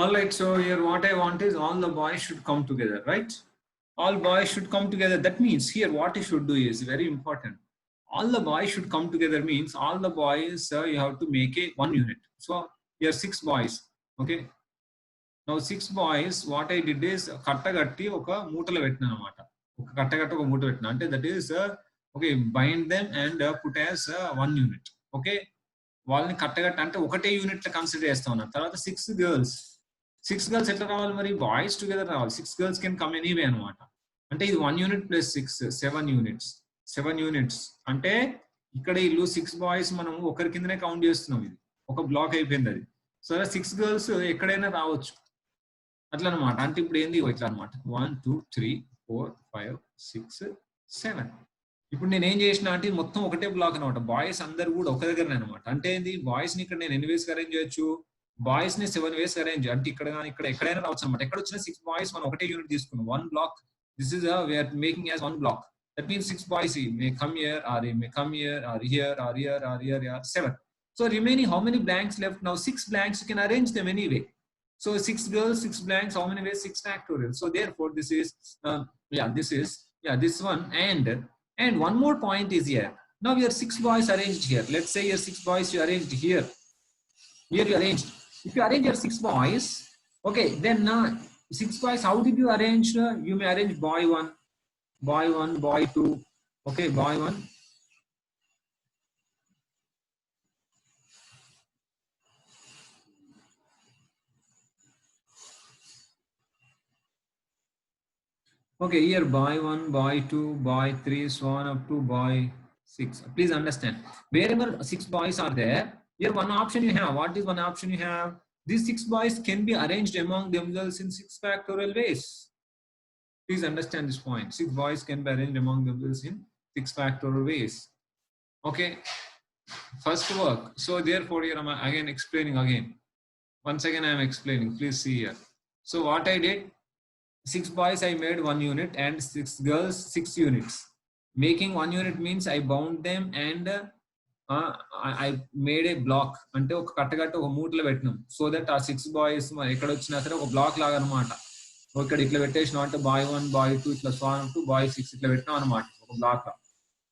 All right, so here what I want is all the boys should come together, right? All boys should come together. That means here what you should do is very important. All the boys should come together means all the boys you have to make a one unit. So here six boys, okay? Now six boys, what I did is kattagatti oka mootala pettina anamata. Oka kattagatti oka moota pettina ante that is okay, bind them and put as one unit, okay? వాళ్ళని కట్టగట్ట అంటే ఒకటే unit consider చేస్తా ఉన్నారు. తర్వాత six girls ఎట్లా రావాలి మరి? Boys together రావాలి. Six girls can come anyway అనమాట. అంటే ఇది 1 యూనిట్ ప్లస్ 6 7 యూనిట్స్ అంటే ఇక్కడ ఇల్లు 6 బాయ్స్ మనం ఒకరి కిందనే కౌంట్ చేస్తున్నాం. ఇది ఒక బ్లాక్ అయిపోయింది అది. సో 6 గర్ల్స్ ఎక్కడైనా రావచ్చు అట్లా అనమాట. అంటే ఇప్పుడు ఏంది ఇట్లా అనమాట 1 2 3 4 5 6 7. ఇప్పుడు నేను ఏం చేసిన అంటే మొత్తం ఒకటే బ్లాక్ అనమాట. బాయ్స్ అందరు కూడా ఒక దగ్గరనే అనమాట. అంటే ఏంది బాయ్స్ ని ఇక్కడ నేను ఎన్ని వేస్ అరేంజ్ చేయొచ్చు? బాయ్స్ ని 7 వేస్ అరేంజ్, అంటే ఇక్కడ కానీ ఇక్కడ ఎక్కడైనా రావచ్చు అనమాట. ఎక్కడ వచ్చిన 6 బాయ్స్ మనం ఒకటే యూనిట్ తీసుకున్నాం. One block, this is we are making as one block. That means 6 boys may come here or may come here or here or here or here or 7. So remaining how many blanks left? Now 6 blanks you can arrange them anyway. So 6 girls, 6 blanks, how many ways? 6 factorial. So therefore this is this one. And one more point is here. Now your 6 boys arranged here. Let's say your 6 boys you arranged here. Here you arranged. If you arrange your 6 boys, okay, then 6 boys, how did you arrange? You may arrange boy 1, boy 2, okay, boy 1. Okay, here boy 1, boy 2, boy 3, so on up to boy 6. Please understand, wherever 6 boys are there, here one option you have. What is one option you have? These 6 boys can be arranged among themselves in 6 factorial ways. Please understand this point. 6 boys can be arranged among themselves in 6 factorial ways. Okay, first work. So therefore here I am again explaining again. Once again I am explaining. Please see here. So what I did, 6 boys I made 1 unit and 6 girls 6 units. Making 1 unit means I bound them and I made a block. అంటే ఒక కట్టగట్ట ఒక మూటలో పెట్టినాం. So that ఆ 6 boys ఎక్కడ వచ్చినా సరే ఒక black లాగా అనమాట. ఇక్కడ ఇట్లా పెట్టేసినాం అంటే బాయ్ 1 బాయ్ 2 ఇట్లా సో ఆన్ టు బాయ్ 6 ఇట్లా పెట్టినాం అనమాట ఒక బ్లాక్ లా.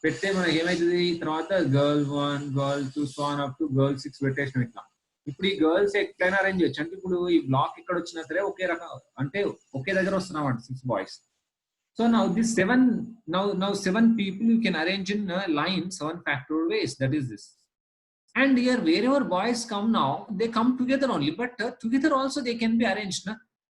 పెడితే మనకి ఏమైతుంది తర్వాత girl 1 girl 2 so on up to girl 6 పెట్టేసినాం ఇట్లా. ఇప్పుడు ఈ గర్ల్స్ ఎట్లయినా అరేంజ్ చేయొచ్చు. అంటే ఇప్పుడు ఈ బ్లాక్ ఇక్కడ వచ్చినా సరే ఒకే రకం అంటే ఒకే దగ్గర వస్తున్నాం 6 boys. So now this 7 people you can arrange in line 7 factorial ways. That is this. And here wherever boys come now, they come together only, but together also they can be arranged.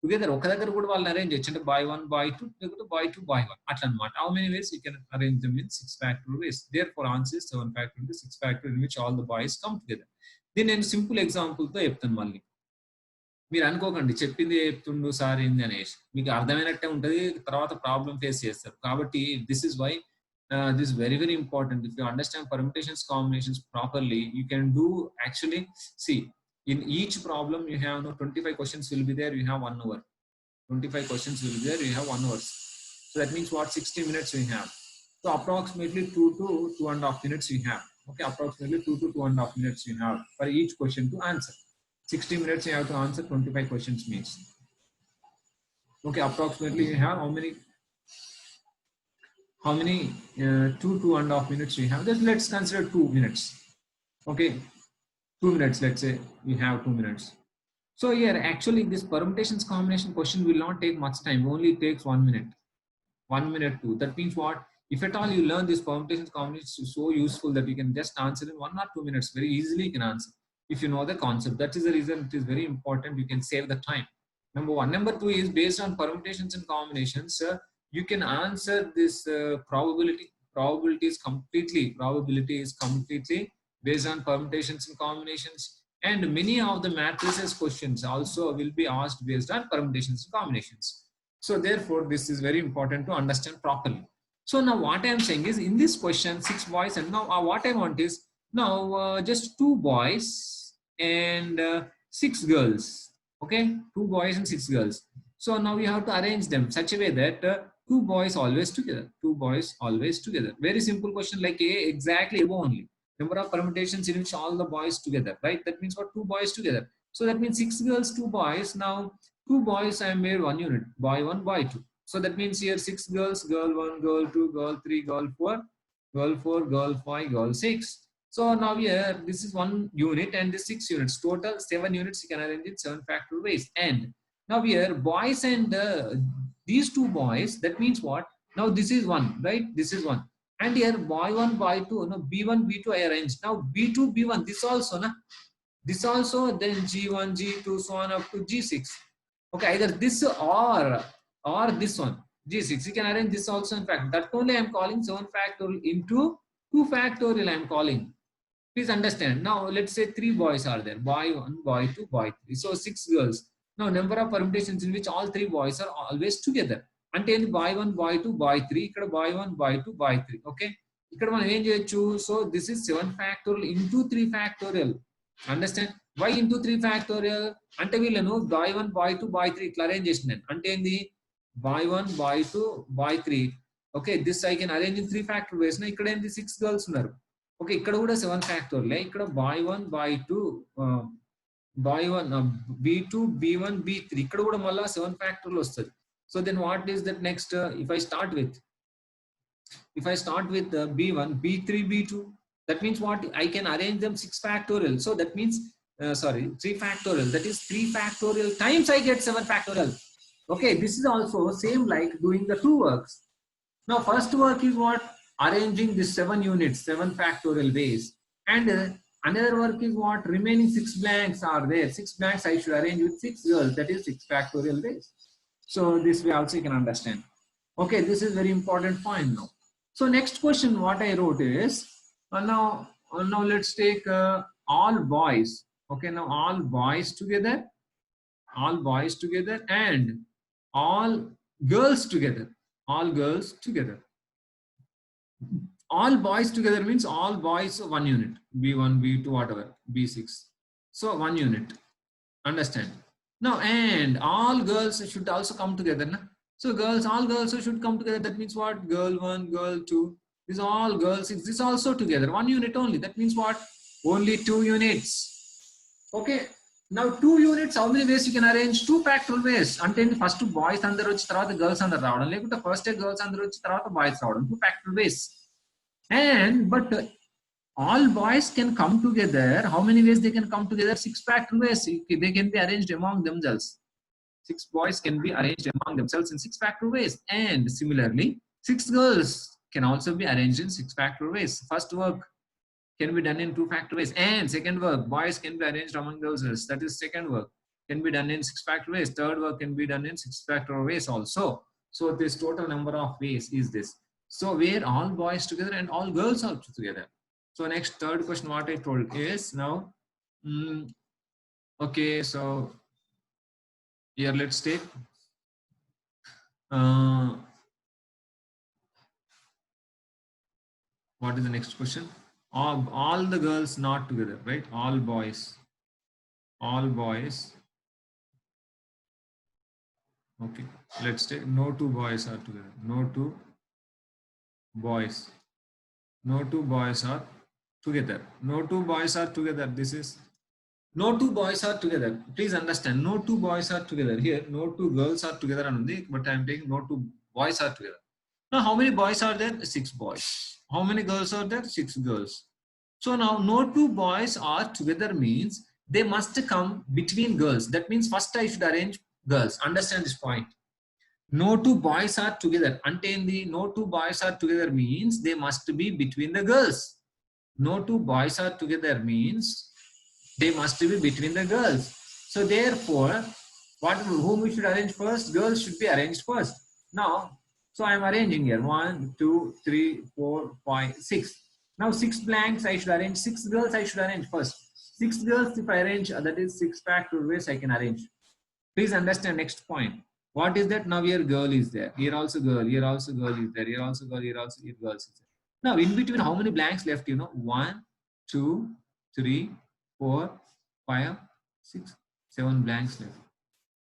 Together oka daggara kuda vallu arrange cheyachante boy 1 boy 2 lekapothe boy 2 boy 1 atla anamata. How many ways you can arrange them in 6 factorial ways? Therefore answer is 7 factorial into 6 factorial in which all the boys come together. Then నేను simple example తో చెప్తాను. మళ్ళీ మీరు అనుకోకండి చెప్పింది చెప్తుండు sir ఏంది అనేసి, మీకు అర్థమైనట్టే ఉంటుంది, తర్వాత ప్రాబ్లం ఫేస్ చేస్తారు. కాబట్టి this is why this is very very important. If you understand permutations combinations properly, you can do actually see in each problem you have 25 questions will be there, you have 1 hour. 25 questions will be there, you have 1 hour. So that means what? 60 minutes we have. So approximately 2 to 2.5 minutes we have. Okay, approximately 2 to 2.5 minutes you have for each question to answer. 60 minutes you have to answer 25 questions means. Okay, approximately you have how many 2.5 minutes we have. Just let's consider 2 minutes. Okay, 2 minutes, let's say we have 2 minutes. So here actually this permutations combination question will not take much time, only it takes 1 minute. 1 minute 2. That means what? If at all you learn this permutations combinations is so useful that you can just answer in 1 or 2 minutes. Very easily you can answer if you know the concept. That is the reason it is very important. You can save the time. Number 1. Number 2 is based on permutations and combinations. You can answer this probability is completely based on permutations and combinations. And many of the matrices questions also will be asked based on permutations and combinations. So therefore this is very important to understand properly. So now what I am saying is in this question 6 boys, and now what I want is now just 2 boys and 6 girls. Okay, 2 boys and 6 girls. So now you have to arrange them such a way that 2 boys always together, 2 boys always together. Very simple question, like A exactly only number of permutations in which all the boys together, right? That means what? 2 boys together. So that means 6 girls, 2 boys. Now 2 boys I made 1 unit, boy 1, boy 2. So that means here 6 girls, girl 1, girl 2, girl 3, girl 4, girl 4, girl 5, girl 6. So now here this is 1 unit and this 6 units. Total 7 units you can arrange in 7 factorial ways. And now here boys and these 2 boys, that means what? Now this is 1, right? This is 1. And here boy 1, boy 2, no, B1, B2 I arranged. Now B2, B1, this also, na? This also, then G1, G2, so on up to G6. Okay, either this or this one, G6. You can arrange this also in fact. That only I am calling 7 factorial into 2 factorial I am calling. Please understand. Now let's say 3 boys are there. Boy 1, boy 2, boy 3. So 6 girls. Now number of permutations in which all 3 boys are always together. అంటే boy 1, boy 2, boy 3. ఇక్కడ boy 1, boy 2, boy 3. Okay. ఇక్కడ మనం ఏం చేయొచ్చు? So this is 7 factorial into 3 factorial. Understand? Why into 3 factorial? అంటే వీళ్ళను boy 1, boy 2, boy 3 ఇట్లా arrange చేసినాను. అంటే ఏంది? boy 1, boy 2, boy 3. Okay, this I can arrange in 3 factorial ways. నా ఇక్కడ ఏంది 6 girls ఉన్నారు. Okay, ఇక్కడ కూడా 7 factorial. ఇక్కడ boy 1, boy 2, boy 1, B2, B1, B3. ఇక్కడ కూడా మళ్ళా 7 factorial వస్తుంది. So then what is that next? If I start with B1, B3, B2, that means what? I can arrange them 6 factorial. So that means, 3 factorial. That is 3 factorial times I get 7 factorial. Okay, this is also same like doing the 2 works. Now first work is what? Arranging this 7 units, 7 factorial ways. And another work is what? Remaining 6 blanks are there. 6 blanks I should arrange with 6 girls. That is 6 factorial ways. So this way also you can understand. Okay, this is very important point now. So next question what I wrote is, now let's take all boys. Okay, now all boys together and all girls together. All girls together. All boys together means all boys 1 unit. B1, B2, whatever, B6. So 1 unit. Understand? Now and all girls should also come together. Na? So all girls should come together. That means what? Girl 1, girl 2. These all girls. This also together. 1 unit only. That means what? Only 2 units. Okay. Now 2 units. How many ways you can arrange? 2 factorial ways. Ante first boys andaru vachi tarvata girls andaru raavadam. Lekute first girls andaru vachi tarvata boys raavadam. 2 factorial ways. And but all boys can come together. How many ways they can come together? 6 factorial ways. They can be arranged among themselves. 6 boys can be arranged among themselves in 6 factorial ways. And similarly, 6 girls can also be arranged in 6 factorial ways. First work can be done in 2 factorial ways. And second work, boys can be arranged among themselves. That is second work. Can be done in 6 factorial ways. Third work can be done in 6 factorial ways also. So this total number of ways is this. So where all boys together and all girls are together. So next third question what I told is now, okay, so here let's take what is the next question? All the girls not together, right? All boys. Okay, let's take no 2 boys are together. No 2 boys are together. No 2 boys are together. This is no 2 boys are together. Please understand. No 2 boys are together. Here no 2 girls are together. But I am taking no 2 boys are together. Now how many boys are there? 6 boys. How many girls are there? 6 girls. So now no 2 boys are together means they must come between girls. That means first I should arrange girls. Understand this point. No 2 boys are together. Until the no 2 boys are together means they must be between the girls. No 2 boys are together means they must be between the girls. So therefore, whom we should arrange first? Girls should be arranged first. Now, so I am arranging here 1, 2, 3, 4, 5, 6. Now 6 blanks I should arrange. 6 girls I should arrange first. 6 girls if I arrange, that is 6 factorial ways I can arrange. Please understand next point. What is that? Now here girl is there. Here also girl. Here also girl is there. Here also girl. Here also girl is there. Now in between, how many blanks left? 1, 2, 3, 4, 5, 6, 7 blanks left.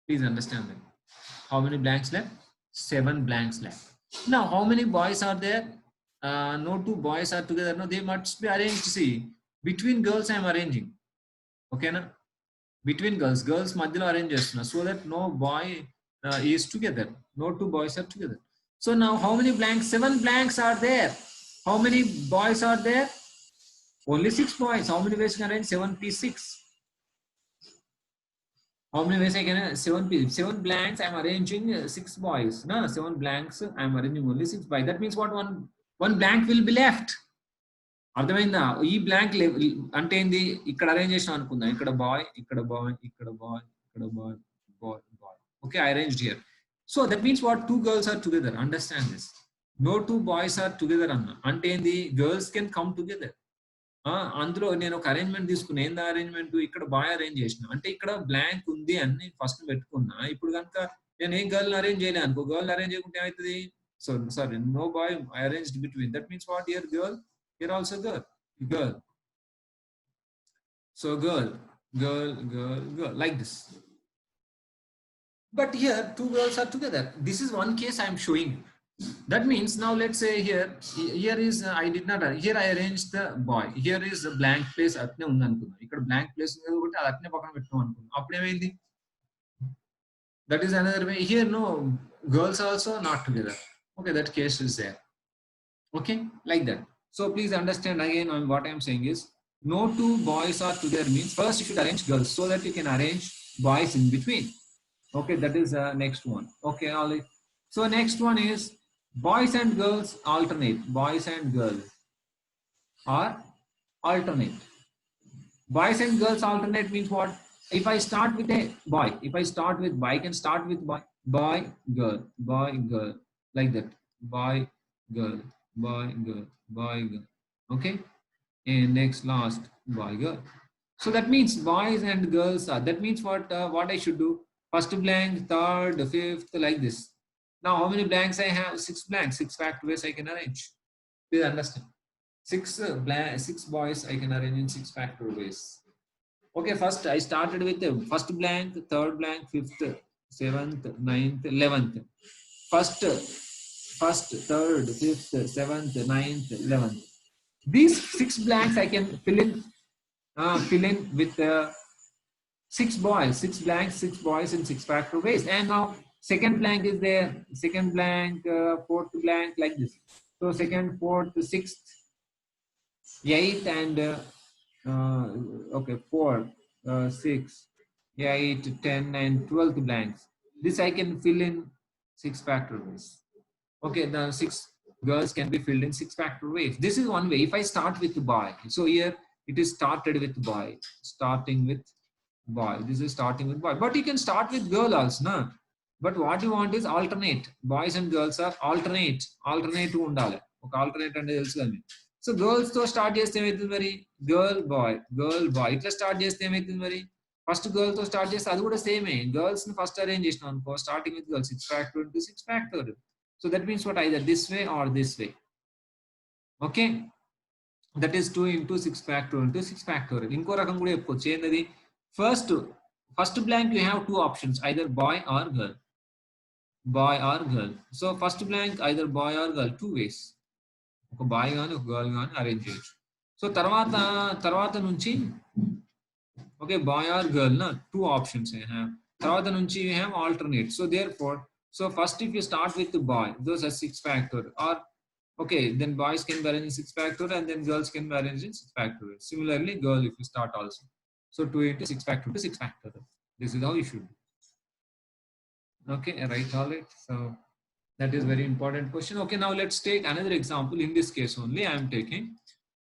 Please understand that. How many blanks left? 7 blanks left. Now how many boys are there? No 2 boys are together. No, they must be arranged. See, between girls I am arranging. Okay, na? between girls madhyalo arrange chestunna so that no boy is together, no two boys are together. So now how many blanks? 7 blanks are there. How many boys are there? Only 6 boys. How many ways you can arrange 7p6? How many ways I can 7p 7 blanks? I'm arranging 6 boys. No, 7 blanks. I'm arranging only 6 boys. That means what? One blank will be left. అర్థమైందా? ఈ blank అంటే ఏంది? ఇక్కడ arrange చేసినాం అనుకుందాం. ఇక్కడ boy, ఇక్కడ boy, ఇక్కడ బాయ్, ఇక్కడ boy, boy, boy. Okay, I arranged here. So that means what? 2 girls are together. Understand this. No 2 boys are together అన్న. అంటే ఏంది? Girls can come together. అందులో నేను ఒక అరేంజ్మెంట్ తీసుకున్నా. ఏందా అరేంజ్మెంట్? ఇక్కడ బాయ్ అరేంజ్ చేసిన. అంటే ఇక్కడ బ్లాంక్ ఉంది అని ఫస్ట్ పెట్టుకున్నా. ఇప్పుడు కనుక నేను ఏ గర్ల్ అరేంజ్ చేయలే అనుకో, గర్ల్ అరేంజ్ చేయకుంటే ఏమవుతుంది? So sorry, no boy I arranged between. That means what? Here girl, here also girl. So girl, like this. But here 2 girls are together. This is one case I am showing. That means now let's say here is I did not, here I arranged the boy. Here is a blank place atne undi anukunna. Ikkada blank place undi kabatti adi atne pakkana pettam anukunna. Appudu emaindi? That is another way. Here no, girls also not together. Okay, that case is there. Okay, like that. So please understand again what I am saying is no 2 boys are together means first you should arrange girls so that you can arrange boys in between. Okay, that is next one. Okay, all right. So next one is boys and girls alternate. Boys and girls are alternate. Boys and girls alternate means what? If I start with a boy, I can start with boy, girl, like that. Boy, girl, boy, girl, boy, girl. Okay, and next last boy, girl. So that means boys and girls are. That means what I should do? First blank, third, fifth, like this. Now how many blanks I have? 6 blanks. 6 factor I can arrange. Please understand. 6 boys I can arrange in 6 factor ways. Okay, first I started with the first blank, third blank, fifth, 7th, 9th, 11th. First, third, fifth, 7th, 9th, 11th. These 6 blanks I can fill in with 6 boys. 6 blanks, 6 boys in 6 factor ways. And now second blank is there. Second blank, fourth blank, like this. So second, fourth, 6th, 8th, and okay, 4, 6, 8, 10, and 12th blanks. This I can fill in 6 factor ways. Okay, the 6 girls can be filled in 6 factor ways. This is one way. If I start with boy, so here it is started with boy, starting with boy. This is starting with boy, but you can start with girl also, no? But what you want is alternate. Boys and girls are alternate undale. Okay, alternate ante telusu kada. So girls to start chesthe emaitundi mari? Girl boy, itla start chesthe emaitundi mari? First girl to start chesthe adi kuda same. Girls ni first arrange chesina anko, starting with girls 6 factor into 6 factor. So that means what? Either this way or this way. Okay, that is 2 into 6 factor into 6 factorial. Inko rakam kuda cheppochu endadi? First blank you have 2 options, either boy or girl. So first blank either boy or girl, 2 ways. Oka boy gaani oka girl gaani arrange cheyochu. So tarvata nunchi okay, boy or girl na 2 options I have. Tarvata nunchi you have alternate. So therefore, so first if you start with the boy, those are 6 factor, or okay, then boys can be arranged in 6 factor and then girls can be arranged in 6 factor. Similarly, girl if you start also. So 2 into 6 factor to 6 factor. This is how you should do. Okay, right, all right. So that is very important question. Okay, now let's take another example. In this case only I am taking.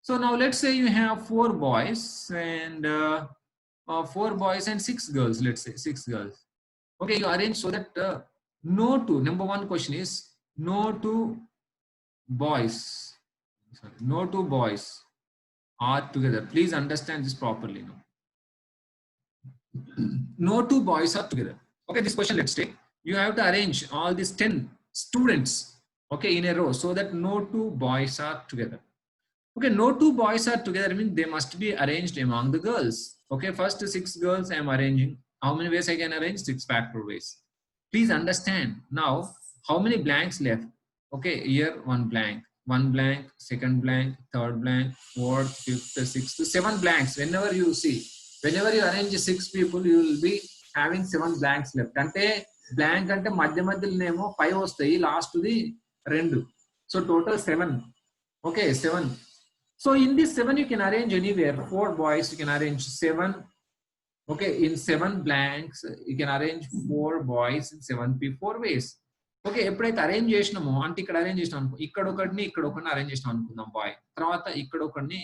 So now let's say you have 4 boys and 4 boys and 6 girls. Let's say 6 girls. Okay, you arrange so that no two. Number one question is no 2 boys. Sorry, no 2 boys are together. Please understand this properly now. No 2 boys are together. Okay, this question let's take. You have to arrange all these 10 students, okay, in a row so that no 2 boys are together. Okay, no 2 boys are together means they must be arranged among the girls. Okay, first 6 girls I am arranging. How many ways I can arrange? 6 factor ways. Please understand now how many blanks left. Okay, here 1 blank, second blank, third blank, fourth, fifth, sixth, 7 blanks. Whenever you see whenever you arrange 6 people, you will be having 7 blanks left. Ante blank ante madhya madhyalonemo 5 vastayi, last the 2. So total 7. Okay, 7. So in this 7 you can arrange anywhere. 4 boys you can arrange 7. Okay, in 7 blanks you can arrange 4 boys in 7p4 ways. Okay, ఎప్పుడైతే arrange చేసినామో అంటే ఇక్కడ arrange చేసినాం అనుకో, ఇక్కడ ఒకటిని arrange చేసినాం అనుకుందాం bye, తర్వాత ఇక్కడ ఒకటిని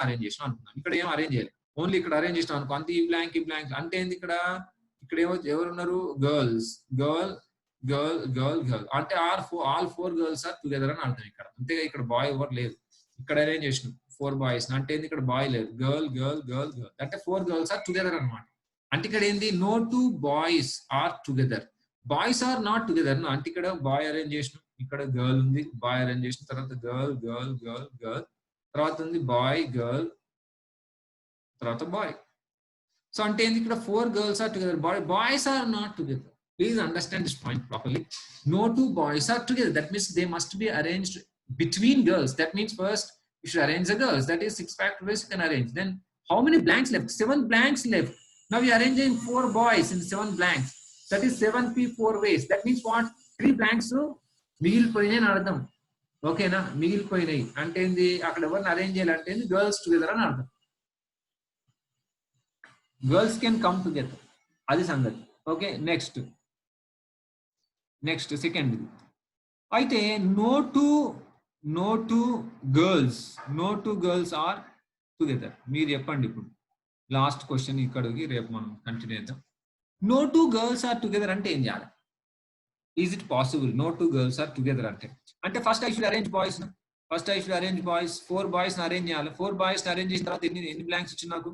అరేంజ్ చేసినాం అనుకుందాం. ఇక్కడ ఏం అరేంజ్ చేయాలి, ఓన్లీ ఇక్కడ అరేంజ్ చేసినాం అనుకో, అంతే ఈ బ్లాంక్ అంటే ఏంది, ఇక్కడ ఏమో ఎవరున్నారు, గర్ల్స్, గర్ల్ అంటే ఆల్ 4 గర్ల్స్ ఆర్ టుగెదర్ అని అర్థం ఇక్కడ. అంతే, ఇక్కడ బాయ్ ఎవరు లేదు. ఇక్కడ అరేంజ్ చేసినాం 4 బాయ్స్ అంటే ఏంది, ఇక్కడ బాయ్ లేదు, గర్ల్ అంటే 4 గర్ల్స్ ఆర్ టుగెదర్ అనమాట. అంటే ఇక్కడ ఏంది, no 2 boys are together, boys are not together. అంటే ఇక్కడ బాయ్ అరేంజ్ చేసిన, ఇక్కడ గర్ల్ ఉంది, బాయ్ అరేంజ్ చేసిన తర్వాత గర్ల్ తర్వాత ఉంది బాయ్, గర్ల్ తర్వాత బాయ్. సో అంటే ఏంది, ఇక్కడ 4 girls are together, boys are not together. Please understand this point properly. No 2 boys are together. That means they must be arranged between girls. That means first you should arrange the girls. That is 6 factorial you can arrange. Then how many blanks left? 7 blanks left. Now we are arranging 4 boys in 7 blanks. That is 7p4 ways. That means what? 3 blanks మిగిలిపోయినాయి అని అర్థం. ఓకేనా, మిగిలిపోయినాయి అంటే ఏంది, అక్కడ ఎవరిని arrange చేయాలంటే girls together అని అర్థం. గర్ల్స్ కెన్ కమ్ టుగెదర్, అది సంగతి. Okay, next second. అయితే no two girls are together. మీరు చెప్పండి ఇప్పుడు, లాస్ట్ క్వశ్చన్ ఇక్కడికి, రేపు మనం కంటిన్యూ చేద్దాం. నో 2 గర్ల్స్ ఆర్ టుగెదర్ అంటే ఏం చేయాలి? Is it possible no 2 girls are together అంటే first I should arrange boys. 4 boys arrange చేయాలి. 4 బాయ్స్ అరేంజ్ చేసిన తర్వాత ఎన్ని బ్లాంక్స్ వచ్చింది నాకు,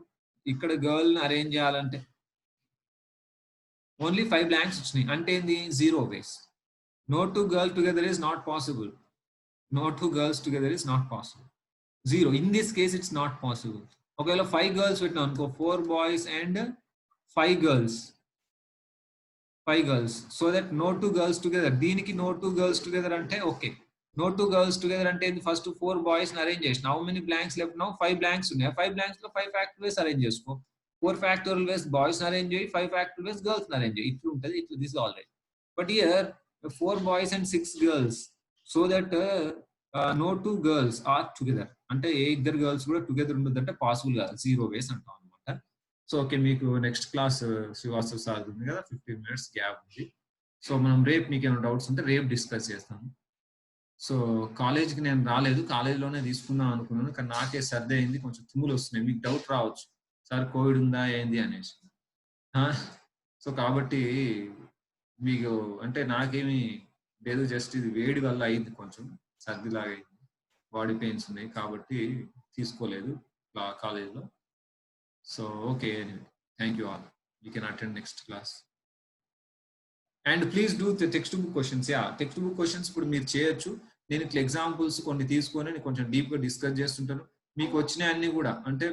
ఇక్కడ గర్ల్ అరేంజ్ చేయాలంటే ఓన్లీ 5 blanks వచ్చినాయి. అంటే ఏంది, 0 ways. No 2 girls together is not possible. No 2 girls together is not possible. 0. In this case it's not possible. ఒకవేళ 5 girls పెట్టినా అనుకో, 4 boys and 5 girls. So that no 2 girls together. దీనికి no 2 girls together అంటే okay. No 2 girls together అంటే first 4 boys arrange చేసిన. How many blanks left now? 5 blanks ఉన్నాయి. 5 blanks లో 5 factorials arrange చేసుకో. 4 factorial ways boys arrange, 5 factorial ways girls arrange. Itlu untadi, this is all right. But here 4 boys and 6 girls, so that no 2 girls are together. Ante either girls kuda together undadante possible ga 0 ways antam anamata. So okay, meeku next class Srivastava sir undi kada, 15 minutes gap undi. So manam repu meeku em doubts unte repu discuss chestam. So కాలేజ్కి నేను రాలేదు, కాలేజ్లోనే తీసుకుందాం అనుకున్నాను, కానీ నాకే సర్ది అయింది, కొంచెం తుమ్ములు వస్తున్నాయి. మీకు డౌట్ రావచ్చు, సార్ కోవిడ్ ఉందా ఏంది అనేసి. సో కాబట్టి మీకు అంటే నాకేమి లేదు, జస్ట్ ఇది వేడి వల్ల అయింది, కొంచెం సర్దిలాగా అయింది, బాడీ పెయిన్స్ ఉన్నాయి కాబట్టి తీసుకోలేదు కాలేజ్లో. So okay, thank you all. You can attend next class. And please do text book questions. Text book questions ఇప్పుడు మీరు చేయొచ్చు. నేను ఇట్లా ఎగ్జాంపుల్స్ కొన్ని తీసుకొని కొంచెం డీప్గా డిస్కస్ చేస్తుంటాను. మీకు వచ్చిన అన్ని కూడా అంటే